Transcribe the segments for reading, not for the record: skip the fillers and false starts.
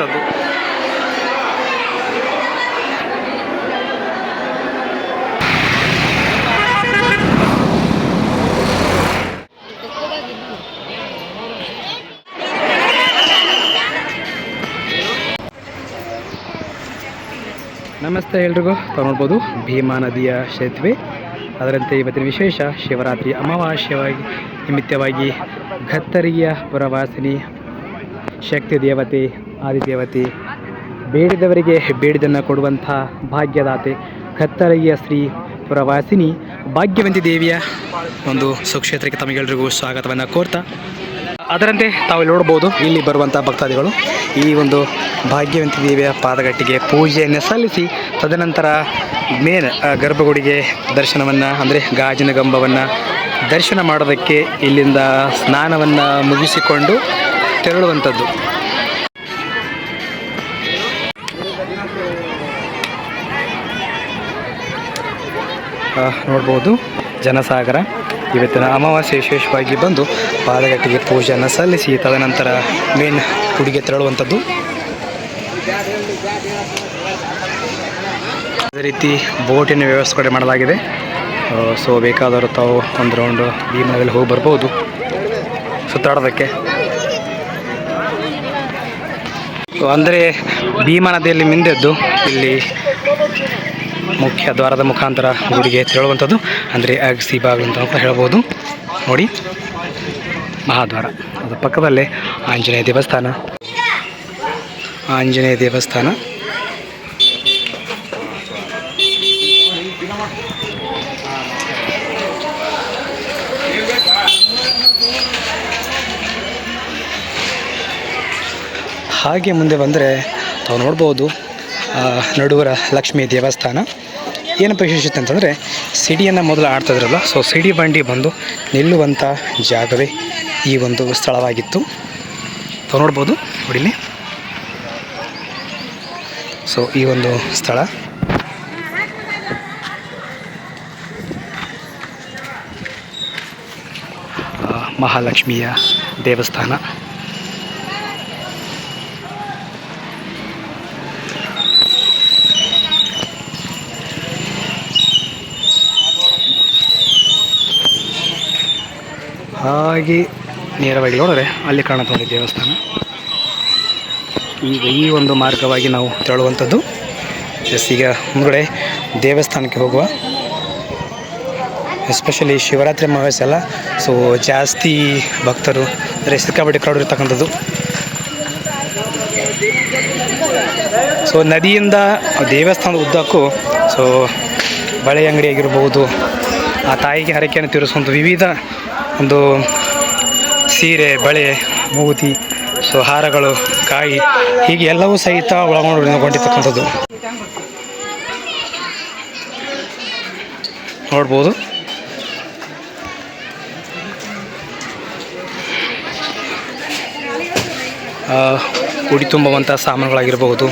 ತೆರಳುವಂಥದ್ದು. ನಮಸ್ತೆ ಎಲ್ರಿಗೂ. ತಾವು ನೋಡ್ಬೋದು ಭೀಮಾ ನದಿಯ ಸೇತುವೆ. ಅದರಂತೆ ಇವತ್ತಿನ ವಿಶೇಷ ಶಿವರಾತ್ರಿ ಅಮಾವಾಸ್ಯವಾಗಿ ನಿಮಿತ್ತವಾಗಿ ಘತ್ತರಿಯ ಪುರವಾಸಿನಿ ಶಕ್ತಿ ದೇವತೆ ಆದಿದೇವತೆ, ಬೇಡಿದವರಿಗೆ ಬೇಡಿದನ್ನು ಕೊಡುವಂಥ ಭಾಗ್ಯದಾತೆ ಘತ್ತರಿಯ ಶ್ರೀ ಪುರವಾಸಿನಿ ಭಾಗ್ಯವಂತಿ ದೇವಿಯ ಒಂದು ಸುಕ್ಷೇತ್ರಕ್ಕೆ ತಮಗೆಲ್ಲರಿಗೂ ಸ್ವಾಗತವನ್ನು ಕೋರ್ತಾ, ಅದರಂತೆ ತಾವು ನೋಡ್ಬೋದು ಇಲ್ಲಿ ಬರುವಂಥ ಭಕ್ತಾದಿಗಳು ಈ ಒಂದು ಭಾಗ್ಯವಂತಿ ದೇವಿಯ ಪಾದಗಟ್ಟಿಗೆ ಪೂಜೆಯನ್ನು ಸಲ್ಲಿಸಿ ತದನಂತರ ಮೇನ್ ಗರ್ಭಗುಡಿಗೆ ದರ್ಶನವನ್ನು ಅಂದರೆ ಗಾಜಿನ ಗಂಬವನ್ನು ದರ್ಶನ ಮಾಡೋದಕ್ಕೆ ಇಲ್ಲಿಂದ ಸ್ನಾನವನ್ನು ಮುಗಿಸಿಕೊಂಡು ತೆರಳುವಂಥದ್ದು. ನೋಡ್ಬೋದು ಜನಸಾಗರ. ಇವತ್ತಿನ ಅಮಾವಾಸ್ಯೆ ವಿಶೇಷವಾಗಿ ಬಂದು ಪಾದಗಟ್ಟಿಗೆ ಪೂಜೆಯನ್ನು ಸಲ್ಲಿಸಿ ತದನಂತರ ಮೇನ್ ಗುಡಿಗೆ ತೆರಳುವಂಥದ್ದು. ಅದೇ ರೀತಿ ಬೋಟಿನ ವ್ಯವಸ್ಥೆ ಕೂಡ ಮಾಡಲಾಗಿದೆ. ಸೊ ಬೇಕಾದವರು ತಾವು ಒಂದು ರೌಂಡು ಭೀಮನದಲ್ಲಿ ಹೋಗಿ ಬರ್ಬೋದು ಸುತ್ತಾಡೋದಕ್ಕೆ. ಅಂದರೆ ಭೀಮಾ ನದಿಯಲ್ಲಿ ಮಿಂದೆದ್ದು ಇಲ್ಲಿ ಮುಖ್ಯ ದ್ವಾರದ ಮುಖಾಂತರ ಗುಡಿಗೆ ತೆರಳುವಂಥದ್ದು, ಅಂದರೆ ಅಗಸಿ ಬಾಗಿಲು ಅಂತ ಹೇಳ್ಬೋದು. ನೋಡಿ ಮಹಾದ್ವಾರ, ಅದರ ಪಕ್ಕದಲ್ಲೇ ಆಂಜನೇಯ ದೇವಸ್ಥಾನ. ಹಾಗೆ ಮುಂದೆ ಬಂದರೆ ತಾವು ನೋಡ್ಬೋದು ನಡುವರ ಲಕ್ಷ್ಮೀ ದೇವಸ್ಥಾನ. ಏನಪ್ಪ ವಿಶೇಷತೆ ಅಂತಂದರೆ ಸಿಡಿಯನ್ನು ಮೊದಲು ಆಡ್ತಾಯಿದ್ರಲ್ಲ, ಸೊ ಸಿಡಿ ಬಂಡಿ ಬಂದು ನಿಲ್ಲುವಂಥ ಜಾಗವೇ ಈ ಒಂದು ಸ್ಥಳವಾಗಿತ್ತು. ತಾವು ನೋಡ್ಬೋದು ನೋಡಿಲಿ. ಸೊ ಈ ಒಂದು ಸ್ಥಳ ಮಹಾಲಕ್ಷ್ಮಿಯ ದೇವಸ್ಥಾನ. ಹಾಗೆ ನೇರವಾಗಿ ನೋಡಿದ್ರೆ ಅಲ್ಲಿ ಕಾಣುತ್ತದೆ ದೇವಸ್ಥಾನ. ಈಗ ಈ ಒಂದು ಮಾರ್ಗವಾಗಿ ನಾವು ತೆರಳುವಂಥದ್ದು. ಈಗ ಮುಂದುಗಡೆ ದೇವಸ್ಥಾನಕ್ಕೆ ಹೋಗುವ. ಎಸ್ಪೆಷಲಿ ಶಿವರಾತ್ರಿ ಅಮಾವಾಸ್ಯೆ ಅಲ್ಲ, ಸೊ ಜಾಸ್ತಿ ಭಕ್ತರು ಅಂದರೆ ಸಿಕ್ಕಾಪಟ್ಟೆ ಕ್ರೌಡ್ ಇರ್ತಕ್ಕಂಥದ್ದು. ಸೊ ನದಿಯಿಂದ ದೇವಸ್ಥಾನದ ಉದ್ದಕ್ಕೂ ಸೊ ಬಳೆ ಅಂಗಡಿ ಆಗಿರ್ಬೋದು, ಆ ತಾಯಿಗೆ ಹರಕೆಯನ್ನು ತೀರಿಸುವಂಥ ವಿವಿಧ ಒಂದು ಸೀರೆ, ಬಳೆ, ಮೂಗುತಿ, ಸೊ ಹಾರಗಳು, ಕಾಯಿ, ಹೀಗೆ ಎಲ್ಲವೂ ಸಹಿತ ಒಳಗೊಂಡಿರ್ತಕ್ಕಂಥದ್ದು ನೋಡ್ಬೋದು. ಉಡಿ ತುಂಬುವಂಥ ಸಾಮಾನುಗಳಾಗಿರ್ಬೋದು,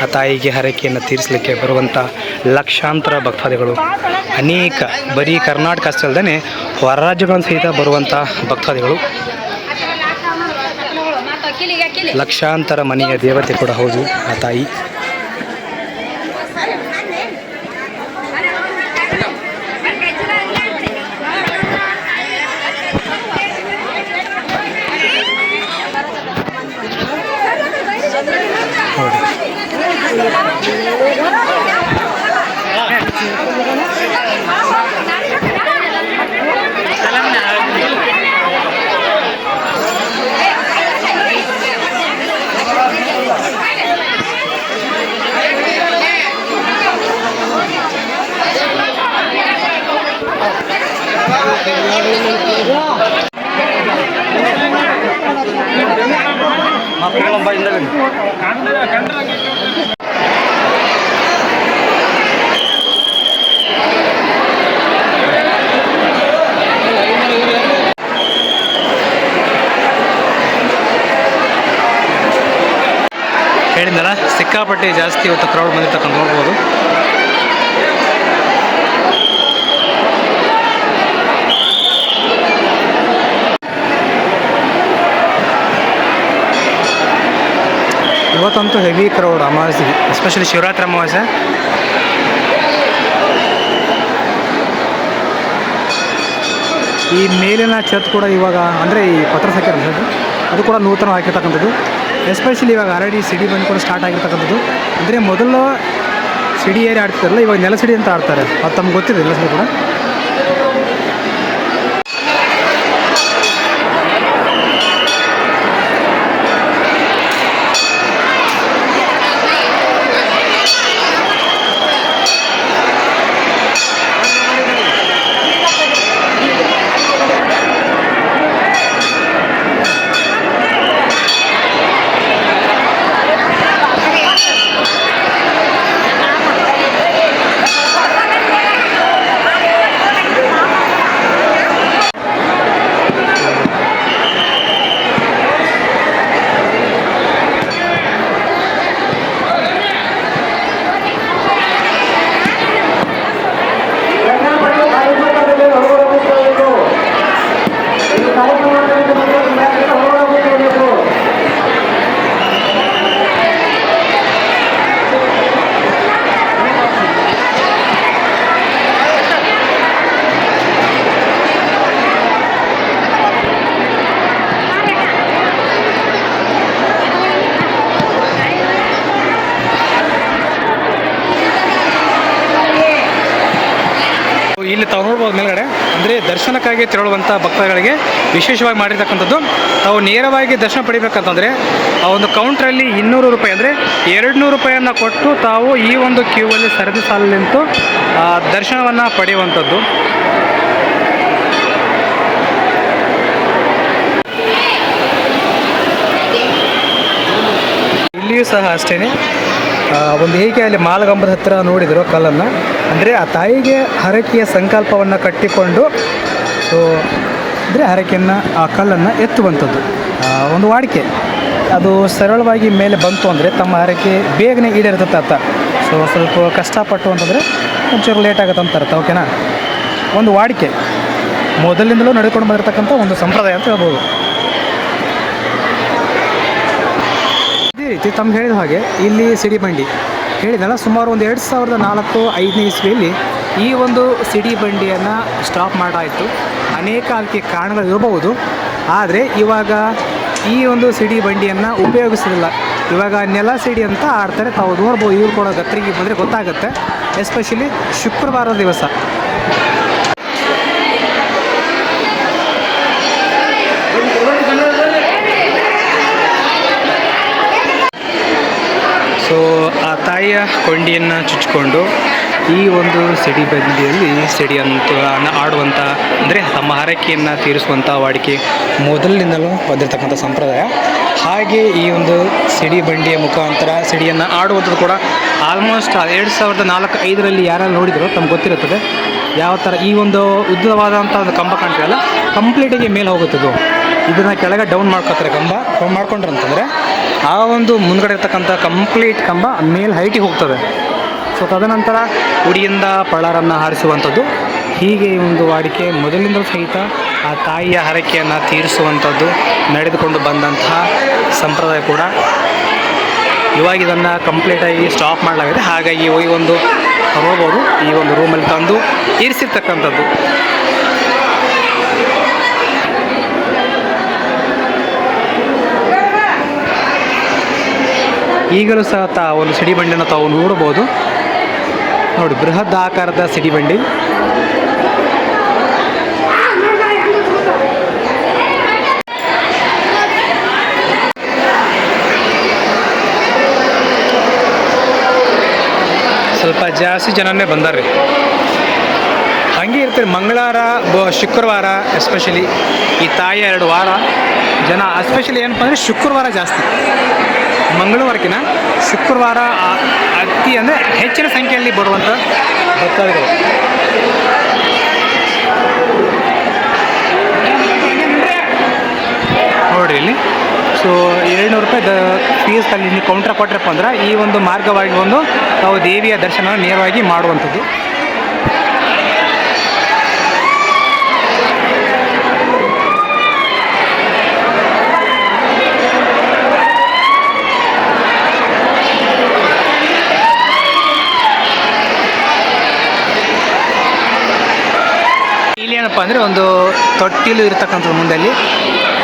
ಆ ತಾಯಿಗೆ ಹರಕೆಯನ್ನು ತೀರಿಸಲಿಕ್ಕೆ ಬರುವಂಥ ಲಕ್ಷಾಂತರ ಭಕ್ತಾದಿಗಳು, ಅನೇಕ ಬರೀ ಕರ್ನಾಟಕ ಅಷ್ಟೇ ಅಲ್ಲದೆ ಹೊರ ರಾಜ್ಯಗಳನ್ನು ಸಹಿತ ಬರುವಂಥ ಭಕ್ತಾದಿಗಳು, ಲಕ್ಷಾಂತರ ಮನೆಯ ದೇವತೆ ಕೂಡ ಹೌದು ಆ ತಾಯಿ. ಹೇಳಿದ್ನಲ್ಲ, ಸಿಕ್ಕಾಪಟ್ಟೆ ಜಾಸ್ತಿ ಇವತ್ತು ಕ್ರೌಡ್ ಬಂದಿರ್ತಕ್ಕಂಥ ನೋಡ್ಬೋದು. ಇವತ್ತಂತೂ ಹೆವಿ ಕ್ರೌಡ್ ಅಮಾವಾಸ್ಯೆಗೆ, ಎಸ್ಪೆಷಲಿ ಶಿವರಾತ್ರಿ ಅಮಾವಾಸ್ಯೆ. ಈ ಮೇಲಿನ ಛತ್ ಕೂಡ ಇವಾಗ ಅಂದರೆ ಈ ಪತ್ರ ಹಾಕಿರೋದು ಅದು ಕೂಡ ನೂತನ ಹಾಕಿರ್ತಕ್ಕಂಥದ್ದು. ಎಸ್ಪೆಷಲಿ ಇವಾಗ ಆಲ್ರೆಡಿ ಸಿಡಿ ಬಂದು ಕೂಡ ಸ್ಟಾರ್ಟ್ ಆಗಿರ್ತಕ್ಕಂಥದ್ದು. ಅಂದರೆ ಮೊದಲು ಸಿಡಿ ಏರಿ ಆಡ್ತಿರಲ್ಲ, ಇವಾಗ ನೆಲ ಸಿಡಿ ಅಂತ ಆಡ್ತಾರೆ. ಅದು ತಮ್ಗೆ ಗೊತ್ತಿದೆ ಎಲ್ಲ ಸಿಡಿ ಕೂಡ. ಇಲ್ಲಿ ತಾವು ನೋಡ್ಬೋದು ಮೇಲ್ಗಡೆ, ಅಂದರೆ ದರ್ಶನಕ್ಕಾಗಿ ತೆರಳುವಂಥ ಭಕ್ತಗಳಿಗೆ ವಿಶೇಷವಾಗಿ ಮಾಡಿರ್ತಕ್ಕಂಥದ್ದು. ತಾವು ನೇರವಾಗಿ ದರ್ಶನ ಪಡಿಬೇಕಂತಂದರೆ ಆ ಒಂದು ಕೌಂಟ್ರಲ್ಲಿ 200 ರೂಪಾಯಿ ಅಂದರೆ 200 ರೂಪಾಯಿಯನ್ನು ಕೊಟ್ಟು ತಾವು ಈ ಒಂದು ಕ್ಯೂವಲ್ಲಿ ಸರದಿ ಸಾಲಲ್ಲಿ ನಿಂತು ದರ್ಶನವನ್ನು ಪಡೆಯುವಂಥದ್ದು. ಇಲ್ಲಿಯೂ ಸಹ ಅಷ್ಟೇ, ಒಂದು ಹೇಗೆ ಅಲ್ಲಿ ಮಾಲಗಂಬದ ಹತ್ತಿರ ನೋಡಿದರು ಕಲ್ಲನ್ನು, ಅಂದರೆ ಆ ತಾಯಿಗೆ ಹರಕೆಯ ಸಂಕಲ್ಪವನ್ನು ಕಟ್ಟಿಕೊಂಡು ಸೊ ಅಂದರೆ ಹರಕೆಯನ್ನು ಆ ಕಲ್ಲನ್ನು ಎತ್ತುವಂಥದ್ದು ಒಂದು ವಾಡಿಕೆ. ಅದು ಸರಳವಾಗಿ ಮೇಲೆ ಬಂತು ಅಂದರೆ ತಮ್ಮ ಹರಕೆ ಬೇಗನೆ ಈಡೇರ್ತದೆ ಅಂತ. ಸೊ ಸ್ವಲ್ಪ ಕಷ್ಟಪಟ್ಟು ಅಂತಂದರೆ ಒಂಚೂರು ಲೇಟ್ ಆಗುತ್ತೆ ಅಂತಾರೆ. ಓಕೆನಾ, ಒಂದು ವಾಡಿಕೆ ಮೊದಲಿಂದಲೂ ನಡ್ಕೊಂಡು ಬಂದಿರತಕ್ಕಂಥ ಒಂದು ಸಂಪ್ರದಾಯ ಅಂತ ಹೇಳ್ಬೋದು. ಇದೇ ರೀತಿ ತಮ್ಗೆ ಹೇಳಿದ ಹಾಗೆ ಇಲ್ಲಿ ಸಿಡಿ ಬಂಡಿ ಹೇಳಿದಲ್ಲ, ಸುಮಾರು ಒಂದು 2004-5 ಇಸ್ವಿಯಲ್ಲಿ ಈ ಒಂದು ಸಿಡಿ ಬಂಡಿಯನ್ನು ಸ್ಟಾಪ್ ಮಾಡಾಯಿತು. ಅನೇಕ ಅದಕ್ಕೆ ಕಾರಣಗಳು ಇರಬಹುದು, ಆದರೆ ಇವಾಗ ಈ ಒಂದು ಸಿಡಿ ಬಂಡಿಯನ್ನು ಉಪಯೋಗಿಸಲಿಲ್ಲ. ಇವಾಗ ನೆಲ ಸಿಡಿ ಅಂತ ಆಡ್ತಾರೆ. ತಾವು ನೋಡ್ಬೋದು, ಇವ್ರು ಕೂಡ ಗತ್ತರಿಗೆ ಬಂದರೆ ಗೊತ್ತಾಗುತ್ತೆ. ಎಸ್ಪೆಷಲಿ ಶುಕ್ರವಾರದ ದಿವಸ ಸೊ ಆ ತಾಯಿಯ ಕೊಂಡಿಯನ್ನು ಚುಚ್ಚಿಕೊಂಡು ಈ ಒಂದು ಸಿಡಿ ಬಂಡಿಯಲ್ಲಿ ಸಿಡಿಯನ್ನು ಆಡುವಂಥ, ಅಂದರೆ ತಮ್ಮ ಹರಕೆಯನ್ನು ತೀರಿಸುವಂಥ ವಾಡಿಕೆ ಮೊದಲಿನಿಂದಲೂ ಬಂದಿರತಕ್ಕಂಥ ಸಂಪ್ರದಾಯ. ಹಾಗೆ ಈ ಒಂದು ಸಿಡಿ ಬಂಡಿಯ ಮುಖಾಂತರ ಸಿಡಿಯನ್ನು ಆಡುವಂಥದ್ದು ಕೂಡ ಆಲ್ಮೋಸ್ಟ್ 2004-5ರಲ್ಲಿ ಯಾರೆಲ್ಲ ನೋಡಿದ್ರು ತಮ್ಗೆ ಗೊತ್ತಿರುತ್ತದೆ ಯಾವ ಥರ ಈ ಒಂದು ಉದ್ದವಾದಂಥ ಒಂದು ಕಂಬ ಕಾಣ್ತಿರಲ್ಲ, ಕಂಪ್ಲೀಟಾಗಿ ಮೇಲೆ ಹೋಗುತ್ತದು. ಇದನ್ನು ಕೆಳಗೆ ಡೌನ್ ಮಾಡ್ಕೊತಾರೆ, ಕಂಬ ಡೌನ್ ಮಾಡ್ಕೊಂಡ್ರೆ ಅಂತಂದರೆ ಆ ಒಂದು ಮುಂದ್ಗಡೆ ಇರ್ತಕ್ಕಂಥ ಕಂಪ್ಲೀಟ್ ಕಂಬ ಮೇಲೆ ಹೈಟಿಗೆ ಹೋಗ್ತದೆ. ಸೊ ತದನಂತರ ಉಡಿಯಿಂದ ಪಳ್ಳಾರನ್ನು ಹಾರಿಸುವಂಥದ್ದು. ಹೀಗೆ ಈ ಒಂದು ವಾಡಿಕೆ ಮೊದಲಿಂದಲೂ ಸಹಿತ ಆ ತಾಯಿಯ ಹರಕೆಯನ್ನು ತೀರಿಸುವಂಥದ್ದು ನಡೆದುಕೊಂಡು ಬಂದಂತಹ ಸಂಪ್ರದಾಯ ಕೂಡ. ಇವಾಗ ಇದನ್ನು ಕಂಪ್ಲೀಟಾಗಿ ಸ್ಟಾಪ್ ಮಾಡಲಾಗಿದೆ. ಹಾಗಾಗಿ ಈ ಒಂದು ನೋಡ್ಬೋದು, ಈ ಒಂದು ರೂಮಲ್ಲಿ ತಂದು ಇರಿಸಿರ್ತಕ್ಕಂಥದ್ದು. ಈಗಲೂ ಸಹ ಒಂದು ಸಿಡಿ ಬಂಡಿಯನ್ನು ತಾವು ನೋಡ್ಬೋದು. ನೋಡಿ, ಬೃಹತ್ ಆಕಾರದ ಸಿಡಿ ಬಂಡಿ. ಸ್ವಲ್ಪ ಜಾಸ್ತಿ ಜನನೇ ಬಂದಾರ್ರಿ. ಹಾಗೆ ಇರ್ತಾರೆ ಮಂಗಳವಾರ ಶುಕ್ರವಾರ ಎಸ್ಪೆಷಲಿ ಈ ತಾಯಿಯ 2 ವಾರ ಜನ, ಎಸ್ಪೆಷಲಿ ಏನಪ್ಪ ಅಂದರೆ ಶುಕ್ರವಾರ ಜಾಸ್ತಿ, ಮಂಗಳವಾರಕ್ಕಿಂತ ಶುಕ್ರವಾರ ಅತಿ ಅಂದರೆ ಹೆಚ್ಚಿನ ಸಂಖ್ಯೆಯಲ್ಲಿ ಬರುವಂಥ ಭಕ್ತಾದಿಗಳು. ನೋಡಿ ಇಲ್ಲಿ, ಸೊ 200 ರೂಪಾಯಿ ಫೀಸಲ್ಲಿ ನೀವು ಕೌಂಟ್ರ್ ಕೊಟ್ಟರಪ್ಪ ಅಂದ್ರೆ ಈ ಒಂದು ಮಾರ್ಗವಾಗಿ ಬಂದು ನಾವು ದೇವಿಯ ದರ್ಶನ ನೇರವಾಗಿ ಮಾಡುವಂಥದ್ದು. ಅಂದರೆ ಒಂದು ತೊಟ್ಟಿಲು ಇರ್ತಕ್ಕಂಥದ್ದು ಮುಂದಲ್ಲಿ.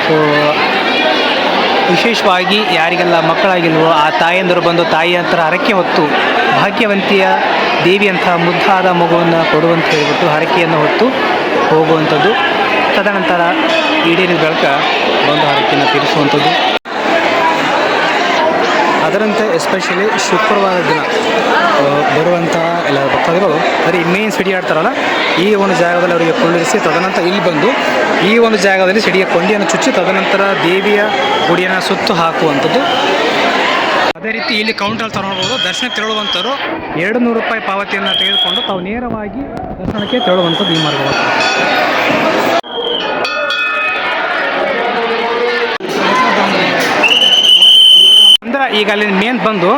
ಸೊ ವಿಶೇಷವಾಗಿ ಯಾರಿಗೆಲ್ಲ ಮಕ್ಕಳಾಗಿಲ್ವೋ ಆ ತಾಯಂದರು ಬಂದು ತಾಯಿ ಹತ್ರ ಹರಕೆ ಹೊತ್ತು ಭಾಗ್ಯವಂತಿಯ ದೇವಿಯಂಥ ಮುದ್ದಾದ ಮಗುವನ್ನು ಕೊಡುವಂತ ಹೇಳಿಬಿಟ್ಟು ಹರಕೆಯನ್ನು ಹೊತ್ತು ಹೋಗುವಂಥದ್ದು. ತದನಂತರ ಈಡೇರಿದ ಬಳಿಕ ಒಂದು ಹರಕೆಯನ್ನು ತೀರಿಸುವಂಥದ್ದು. ಅದರಂತೆ ಎಸ್ಪೆಷಲಿ ಶುಕ್ರವಾರ ದಿನ ಬರುವಂಥ ಎಲ್ಲ ಭಕ್ತಾದಿಗಳು ಬರೀ ಮೇನ್ ಸಿಡಿ ಆಡ್ತಾರಲ್ಲ, ಈ ಒಂದು ಜಾಗದಲ್ಲಿ ಅವರಿಗೆ ಕೊಳ್ಳಿರಿಸಿ ತದನಂತರ ಇಲ್ಲಿ ಬಂದು ಈ ಒಂದು ಜಾಗದಲ್ಲಿ ಸಿಡಿಯ ಕೊಂಡಿಯನ್ನು ಚುಚ್ಚಿ ತದನಂತರ ದೇವಿಯ ಗುಡಿಯನ್ನು ಸುತ್ತು ಹಾಕುವಂಥದ್ದು. ಅದೇ ರೀತಿ ಇಲ್ಲಿ ಕೌಂಟರ್ ತಗೊಳ್ಬೋದು. ದರ್ಶನಕ್ಕೆ ತೆರಳುವಂಥವ್ರು 200 ರೂಪಾಯಿ ಪಾವತಿಯನ್ನು ತೆಗೆದುಕೊಂಡು ತಾವು ನೇರವಾಗಿ ದರ್ಶನಕ್ಕೆ ತೆರಳುವಂಥದ್ದು ಈ ಮಾರ್ಗವಾಗಿದೆ. ಅಂದರೆ ಈಗ ಅಲ್ಲಿ ಮೇನ್ ಬಂದು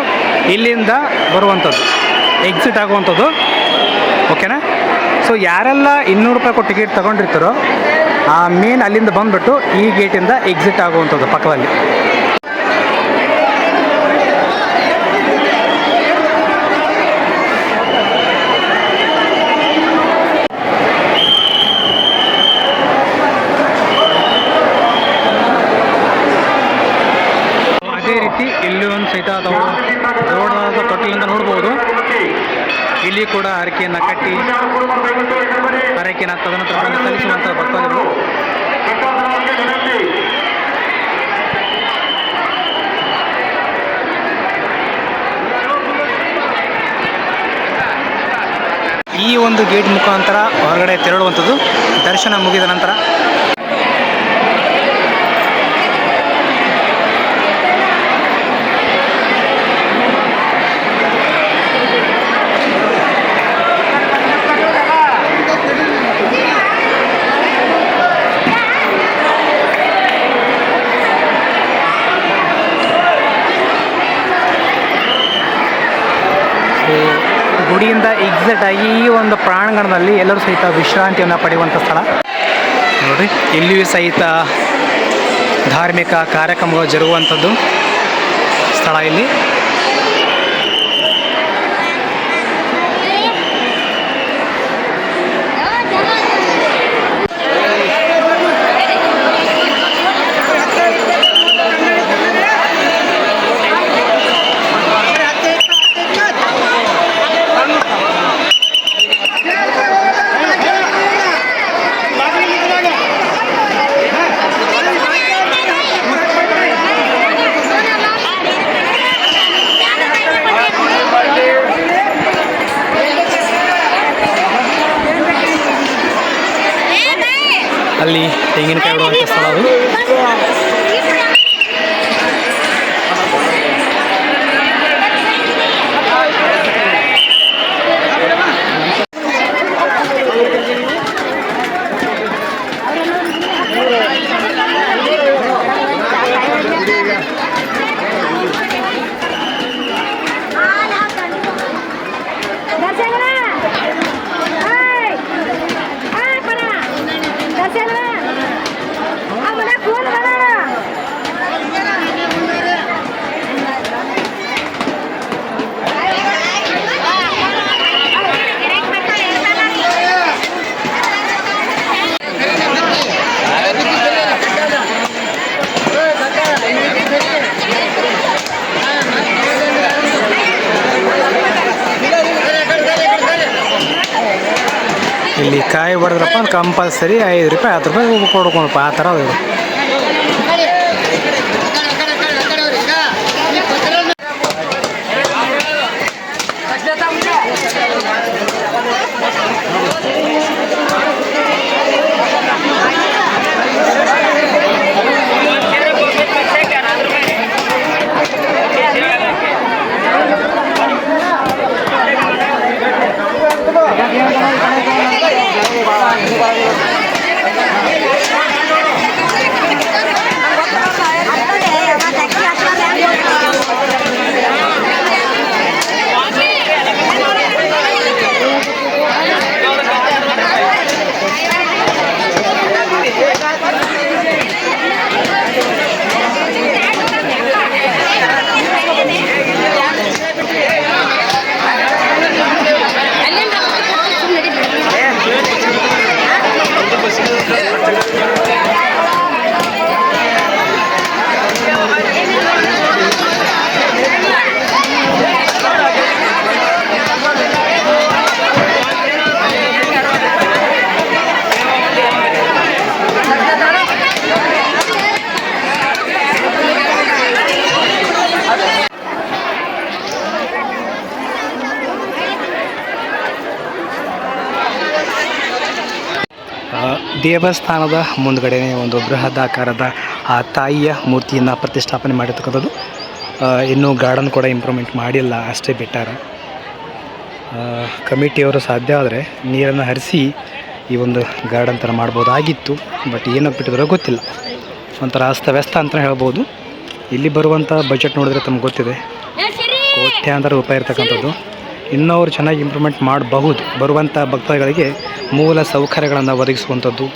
ಇಲ್ಲಿಂದ ಬರುವಂಥದ್ದು ಎಕ್ಸಿಟ್ ಆಗುವಂಥದ್ದು. ಓಕೆನಾ? ಸೊ ಯಾರೆಲ್ಲ 200 ರೂಪಾಯಿ ಕೊಟ್ಟು ಟಿಕೆಟ್ ತೊಗೊಂಡಿರ್ತಾರೋ ಆ ಮೇನ್ ಅಲ್ಲಿಂದ ಬಂದುಬಿಟ್ಟು ಈ ಗೇಟಿಂದ ಎಕ್ಸಿಟ್ ಆಗುವಂಥದ್ದು ಪಕ್ಕದಲ್ಲಿ. ಅದೇ ರೀತಿ ಇಲ್ಲಿ ಒಂದು ಸಹಿತ ಅಥವಾ ದೊಡ್ಡದಾದ ತೊಟ್ಟಿಲಿಂದ ನೋಡ್ಬೋದು. ಇಲ್ಲಿ ಕೂಡ ಹರಕೆಯನ್ನು ಕಟ್ಟಿ ಹರಕೆಯನ್ನು ತದನಂತರ ಸಲ್ಲಿಸುವಂಥ ಭಕ್ತಾದಿಗಳು. ಈ ಒಂದು ಗೇಟ್ ಮುಖಾಂತರ ಹೊರಗಡೆ ತೆರಳುವಂಥದ್ದು. ದರ್ಶನ ಮುಗಿದ ನಂತರ ಗುಡಿಯಿಂದ ಎಕ್ಸಿಟ್ ಆಗಿ ಈ ಒಂದು ಪ್ರಾಂಗಣದಲ್ಲಿ ಎಲ್ಲರೂ ಸಹಿತ ವಿಶ್ರಾಂತಿಯನ್ನು ಪಡೆಯುವಂಥ ಸ್ಥಳ ನೋಡಿ. ಇಲ್ಲಿಯೂ ಸಹಿತ ಧಾರ್ಮಿಕ ಕಾರ್ಯಕ್ರಮಗಳು ಜರುಗುವಂಥದ್ದು ಸ್ಥಳ ಇಲ್ಲಿ. ಅಲ್ಲಿ ತೆಂಗಿನಕಾಯಿ ಇಡುವಂಥ ಸ್ಥಳ ಅದು. ಇಲ್ಲಿ ಕಾಯಿ ಬಡಿದ್ರಪ್ಪ ಕಂಪಲ್ಸರಿ 5 ರೂಪಾಯಿ 10 ರೂಪಾಯಿ ಕೊಡ್ಕೊಂಡಪ್ಪ ಆ ಥರ ಅದು. ದೇವಸ್ಥಾನದ ಮುಂದ್ಗಡೆ ಒಂದು ಬೃಹದಾಕಾರದ ಆ ತಾಯಿಯ ಮೂರ್ತಿಯನ್ನು ಪ್ರತಿಷ್ಠಾಪನೆ ಮಾಡಿರ್ತಕ್ಕಂಥದ್ದು. ಇನ್ನೂ ಗಾರ್ಡನ್ ಕೂಡ ಇಂಪ್ರೂವ್ಮೆಂಟ್ ಮಾಡಿಲ್ಲ, ಅಷ್ಟೇ ಬೆಟರ್. ಕಮಿಟಿಯವರು ಸಾಧ್ಯ ಆದರೆ ನೀರನ್ನು ಹರಿಸಿ ಈ ಒಂದು ಗಾರ್ಡನ್ ಥರ ಮಾಡ್ಬೋದಾಗಿತ್ತು. ಬಟ್ ಏನಕ್ಕೆ ಬಿಟ್ಟಿದ್ರೋ ಗೊತ್ತಿಲ್ಲ. ಒಂಥರ ಅಸ್ತವ್ಯಸ್ತ ಅಂತ ಹೇಳ್ಬೋದು. ಇಲ್ಲಿ ಬರುವಂಥ ಬಜೆಟ್ ನೋಡಿದ್ರೆ ತಮ್ಗೆ ಗೊತ್ತಿದೆ, ಕೋಟ್ಯಾಂತರ ರೂಪಾಯಿ ಇರ್ತಕ್ಕಂಥದ್ದು. ಇನ್ನೂ ಅವರು ಚೆನ್ನಾಗಿ ಇಂಪ್ರೂವ್ಮೆಂಟ್ ಮಾಡಬಹುದು. ಬರುವಂಥ ಭಕ್ತಗಳಿಗೆ ಮೂಲ ಸೌಕರ್ಯಗಳನ್ನು ಒದಗಿಸುವಂಥದ್ದು,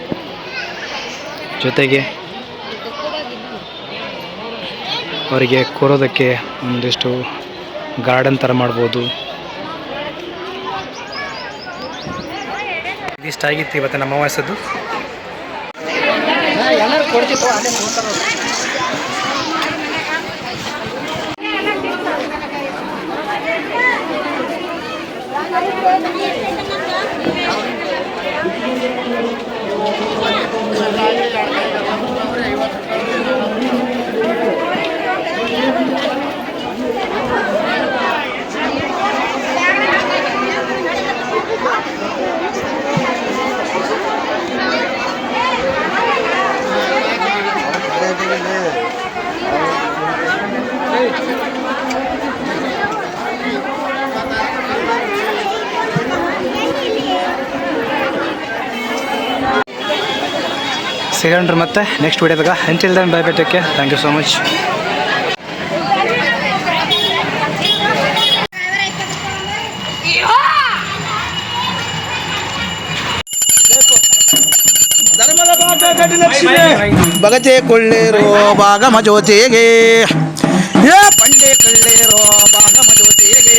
ಜೊತೆಗೆ ಅವರಿಗೆ ಕೂರೋದಕ್ಕೆ ಒಂದಿಷ್ಟು ಗಾರ್ಡನ್ ಥರ ಮಾಡ್ಬೋದು. ಇದಿಷ್ಟಾಗಿತ್ತು ಇವತ್ತು ನಮ್ಮ ವಯಸ್ಸದ್ದು. ಸಿಗೋಣ್ರಿ ಮತ್ತೆ ನೆಕ್ಸ್ಟ್ ವಿಡಿಯೋದಾಗ. Until then bye bye, take care, thank you so much. ಬಗಚೆ ಕೊಳ್ಳೇರೋ ಭಾಗಮ ಜ್ಯೋತಿಗೆ, ಏ ಬಂಡೆ ಕೊಳ್ಳೇರೋ ಭಾಗಮ ಜ್ಯೋತಿಗೆ,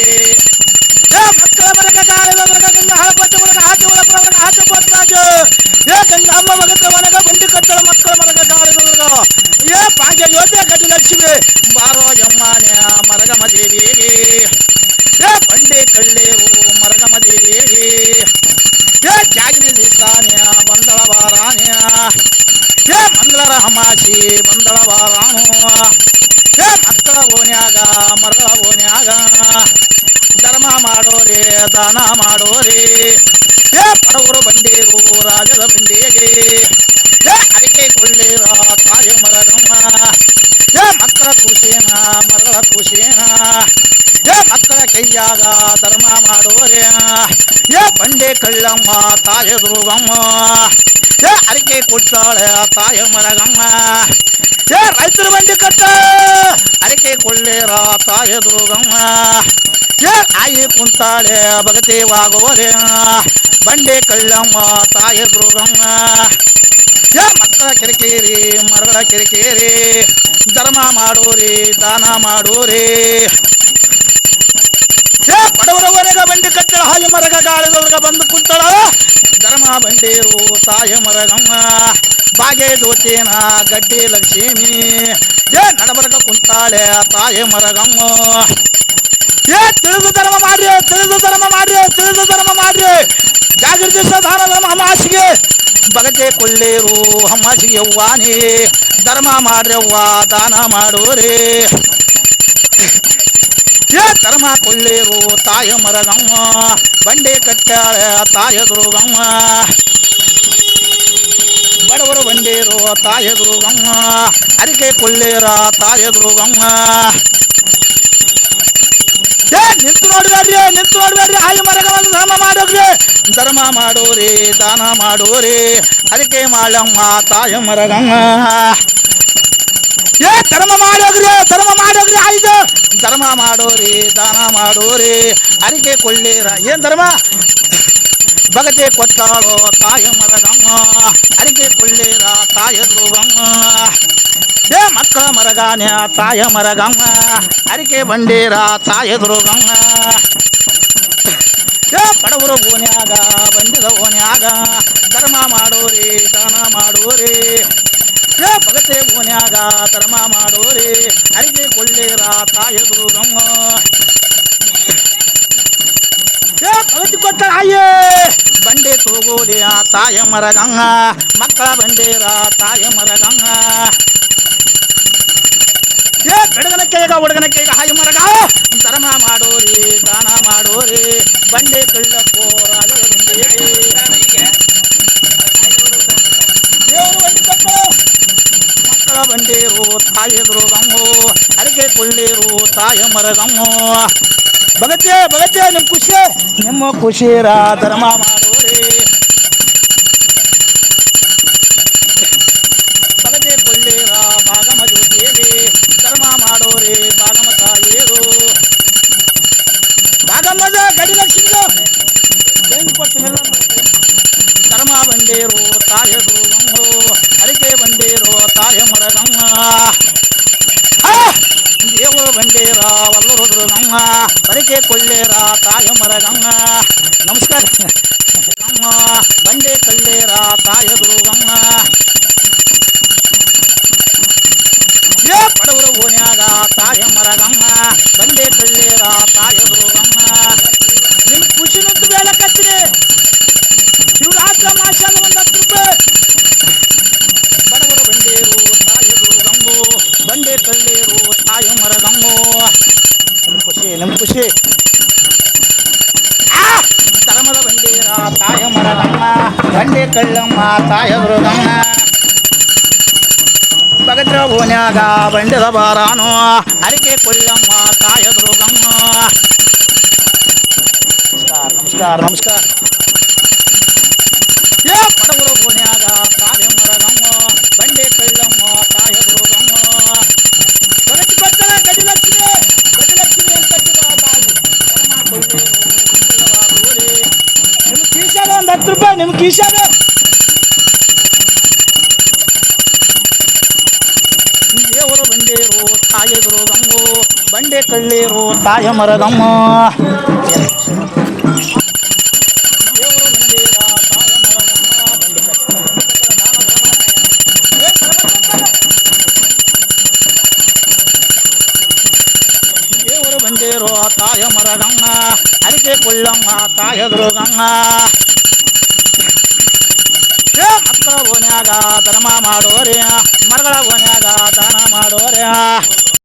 ಏ ಮಕ್ಕಳ ಮರಗ ಕಾಲದ ಮರಗ ಗಂಗ ಹಳಪಚ್ಚ ಮರಗ ಹಾಕಿ ಒಳಪ ಮರಗ ಹಾಕಿ ಪತ್ರಾಜ, ಏ ಗಂಗಮ್ಮ ಮಗತ ಮರಗ ಬಂಡಿ ಕಟ್ಟಳ ಮಕ್ಕಳ ಮರಗ ಕಾಲದ ಮರಗ, ಏ ಭಾಗ್ಯ ಜ್ಯೋತಿ ಗಡಿ ಲಕ್ಷ್ಮಿ ಬಾರೋ ಯಮ್ಮನ್ಯ ಮರಗಮ ದೇವಿಗೆ, ಏ ಬಂಡೆ ಕೊಳ್ಳೇರೋ ಮರಗಮ ದೇವಿಗೆ, ಏ ಜಾಗಿನ ದಿಸಾನ್ಯ ಬಂದಳ ಬಾರಾನ್ಯ, ಏ ಮಂಗಳರ ಹಮಾಸಿ ಬಂದಳ ಬಾರಾನು, ಏ ಮಕ್ಕಳ ಓನ್ಯಾಗ ಮರಗಳ ಓನ್ಯಾಗ ಧರ್ಮ ಮಾಡೋರೆ ದಾನ ಮಾಡೋರೆ, ಏ ಬಡವರು ಬಂಡೀರು ರಾಜದ ಬಂಡಿಗೆ, ಏ ಅಡಿಕೆ ಕೊಳ್ಳೀರ ತಾಯಿ ಮರಗಮ್ಮ, ಏ ಮಕ್ಕಳ ಖುಷಿನ ಮರಗಳ ಖುಷಿನ, ಏ ಮಕ್ಕಳ ಕೈಯಾಗ ಧರ್ಮ ಮಾಡೋರೆ, ಏ ಬಂಡೆ ಕಳ್ಳಮ್ಮ ತಾಯಿ ದುರ್ಗಮ್ಮ, ಏ ಅರಿಕೆ ಕೊಟ್ಟಾಳೆ ತಾಯಿ ಮರಗಮ್ಮ, ಏ ರೈತರು ಬಂಡಿ ಕಟ್ಟ ಅರಿಕೆ ಕೊಳ್ಳೇರ ತಾಯಿ ದುರ್ಗಮ್ಮ, ಏ ಆಯಿ ಕುಂತಾಳೆ ಭಗತಿವಾಗೋರೆ ಬಂಡೆ ಕಳ್ಳಮ್ಮ ತಾಯಿ ದುರ್ಗಮ್ಮ, ಏ ಮಕ್ಕಳ ಕಿರಿಕಿರಿ ಮರಗಳ ಕಿರಿಕಿರಿ ಧರ್ಮ ಮಾಡೋರಿ ದಾನ ಮಾಡೋರಿ, ಏ ಬಡವರವರೆಗ ಬಂಡಿ ಕಟ್ಟಳ ಹಾಯಿ ಮರಗ ಗಾಳಿದವ್ರಗ ಬಂದು ಕುಂತಳ ಧರ್ಮ ಬಂಡೇರು ತಾಯಿ ಮರಗಮ್ಮ, ಬಾಗೆ ದೋತೇನ ಗಡ್ಡಿ ಲಕ್ಷ್ಮಿ, ಏ ನಡಬರಗ ಕುಂತಾಳೆ ತಾಯಿ ಮರಗಮ್ಮ, ಏ ತಿಳಿದು ಧರ್ಮ ಮಾಡ್ರಿ ತಿಳಿದು ಧರ್ಮ ಮಾಡ್ರಿ ತಿಳಿದು ಧರ್ಮ ಮಾಡ್ರಿ, ಜಾಗೃತಿ ದಾನದ ಹಮಾಸಿಗೆ ಬಗತೆ ಕೊಳ್ಳೇರು ಹಮಾಸಿಗೆ ಯವ್ವಾನಿ ಧರ್ಮ ಮಾಡ್ರವ್ವ ದಾನ ಮಾಡೋರಿ, ಏ ಧರ್ಮ ಕೊಳ್ಳೇರು ತಾಯಿ ಮರಗಮ್ಮ ಬಂಡೆ ಕಟ್ಟಾಳೆ ತಾಯಿ ದುರ್ಗಮ್ಮ, ಬಡವರು ಬಂಡೇರು ತಾಯಿ ದುರ್ಗಮ್ಮ ಅರಿಕೆ ಕೊಳ್ಳೇರ ತಾಯಿ ದುರ್ಗಮ್ಮ, ಏ ನಿಂತು ನೋಡ್ಬೇಡ್ರಿ ನಿಂತು ನೋಡ್ಬೇಡ್ರಿ ಆಯಿ ಮರಗಳನ್ನು ಧರ್ಮ ಮಾಡೋಗ್ರಿ ಧರ್ಮ ಮಾಡೋರಿ ದಾನ ಮಾಡೋರಿ ಅರಿಕೆ ಮಾಳಮ್ಮ ತಾಯಿ ಮರಗಮ್ಮ, ಏ ಧರ್ಮ ಮಾಡೋಗ್ರಿ ಆಯ್ದು ಧರ್ಮ ಮಾಡೋರಿ ದಾನ ಮಾಡೋರಿ ಅರಿಕೆ ಕೊಳ್ಳೀರ, ಏನ್ ಧರ್ಮ ಬಗತೆ ಕೊಟ್ಟಾಳೋ ತಾಯಿ ಮರಗಮ್ಮ ಅರಿಕೆ ಕೊಳ್ಳೀರ ತಾಯಿ ದುರ್ಗಮ್ಮ, ಏ ಮಕ್ಕಳ ಮರಗಾನ್ಯ ತಾಯ ಮರಗಮ್ಮ ಅರಿಕೆ ಬಂಡೀರ ತಾಯಿ ದುರ್ಗಮ್ಮ, ಏ ಬಡವರು ಓನ್ಯಾಗ ಬಂದಿದ ಓನ್ಯಾಗ ಧರ್ಮ ಮಾಡೋರಿ ದಾನ ಮಾಡೋರಿ, ಏ ಭಗತೆ ಓನ್ಯಾಗ ಧರ್ಮ ಮಾಡೋರಿ ಅರಿಕೆ ಕೊಳ್ಳೀರ ತಾಯಿ ದುರ್ಗಮ್ಮ, ಏ ಭಗತಿ ಕೊಟ್ಟ ಆಯೇ ಬಂಡೆ ತೂಗೋಲಿ ತಾಯ ಮರಗಂಗ ಮಕ್ಕಳ ಬಂಡೀರ ತಾಯ ಮರಗಂಗ, ಏ ಬೆಡಗನ ಕೇಗ ಹುಡುಗನ ಕೇಗ ಹಾಯಿ ಮರಗ ಧರ್ಮ ಮಾಡೋರಿ ದಾನ ಮಾಡೋರಿ ಬಂಡೆ ಕಳ್ಳಪ್ಪೋ ರಾಜ ದೇವರು ಬಂಡಿ ಕಟ್ಟಲು ಮಕ್ಕಳ ಬಂಡೇರು ತಾಯಿ ದುರ್ಗಮ್ಮು ಅಡಿಕೆ ಕೊಳ್ಳೇರು ತಾಯ ಮರಗಮ್ಮು ಭಗತ್ಯ ಭಗತ್ಯ ನಿಮ್ಮ ಖುಷಿರ ಧರ್ಮ ಮಾಡೋರಿ ಭಗತೆ ಕೊಳ್ಳೇರ ಭಾಗಮ ಜ್ಯೋತಿಯಲ್ಲಿ ಧರ್ಮ ಮಾಡೋರಿ ಭಾಗಮ ತಾಯಿಯರು ಭಾಗಮ್ಮದ ಗಡಿ ಲಕ್ಷ್ಮಿದು ಧರ್ಮ ಬಂಡೇರು ತಾಯ ದುರ್ಗಮ್ಮು ಅಡಿಕೆ ಬಂಡೇರು ತಾಯ ಮರಗಮ್ಮ ದೇವರು ಬಂಡೇರ ವಲ್ಲರು ದುರ್ಗಮ್ಮ ಅಡಿಕೆ ಕೊಳ್ಳೇರ ತಾಯ ಮರಗಮ್ಮ ನಮಸ್ಕಾರ ಗಮ್ಮ ಬಂಡೆ ಕಳ್ಳೇರ ತಾಯ ದುರ್ಗಮ್ಮ ಬಡವರು ಓನ್ಯಾಗ ತಾಯ ಮರಗಮ್ಮ ಬಂಡೆ ಕಳ್ಳೇರ ತಾಯ ದುರ್ಗಮ್ಮ ನಿಮ್ ಖುಷಿ ನಿಂತು ಬೇಲಕತ್ತೀನಿ ಶಿವರಾತ್ರ ಮಾಸಾದ ಒಂದು 10 ರೂಪಾಯಿ ಬಡವರು ಬಂಡೇರು ತಾಯ ದುರ್ಗಮ್ಮು ಬಂಡೆ ಕಳ್ಳೇರು ತಾಯ ಮರಗಮ್ಮು ನಿಮ್ಮ ಖುಷಿ ಧರ್ಮದ ಬಂಡೇರ ತಾಯ ಮರಗಮ್ಮ ಬಂಡೆ ಕಳ್ಳಮ್ಮ ತಾಯ ದುರ್ಗಮ್ಮ ಭಗತ್ರ ಓನ್ಯಾಗ ಬಂಡೆದ ಬಾರಾನು ಅಡಿಕೆ ಕೊಳ್ಳಮ್ಮ ತಾಯ ದುರ್ಗಮ್ಮ ನಮಸ್ಕಾರ ನಮಸ್ಕಾರ ಬಡವರು ಓನ್ಯಾಗ ತಾಯ ಮರಗಮ್ಮ ಬಂಡೆ ಕಳ್ಳಮ್ಮ ತಾಯ ದುರ್ಗಮ್ಮ ಭಗತ್ ಬರ್ತಲ ಗಜಲಕ್ಷ್ಮಿ ಅಂತ ತಾಯಿ ನಿಮ್ಮ ಕೀಶಾಗ ಒಂದು 10 ರೂಪಾಯಿ ನಿಮ್ಮ ಕೀಶಾಗ ದೇವರು ಬಂಡೇರು ತಾಯ ದುರ್ಗಮ್ಮು ಬಂಡೆ ಕಳ್ಳೇರು ತಾಯ ಮರಗಮ್ಮ ದೇವರು ಬಂಡೇರ ತಾಯ ಮರಗಮ್ಮ ದೇವರು ಬಂಡೇರು ತಾಯ ಮರಗಮ್ಮ ಅಡಿಕೆ ಕೊಳ್ಳಮ್ಮ ತಾಯ ದುರ್ಗಮ್ಮ ಮಕ್ಕಳ ಓನ್ಯಾಗ ಧರ್ಮ ಮಾಡೋರೆ ಮರಗಳ ಓನ್ಯಾಗ ದಾನ ಮಾಡೋರೆ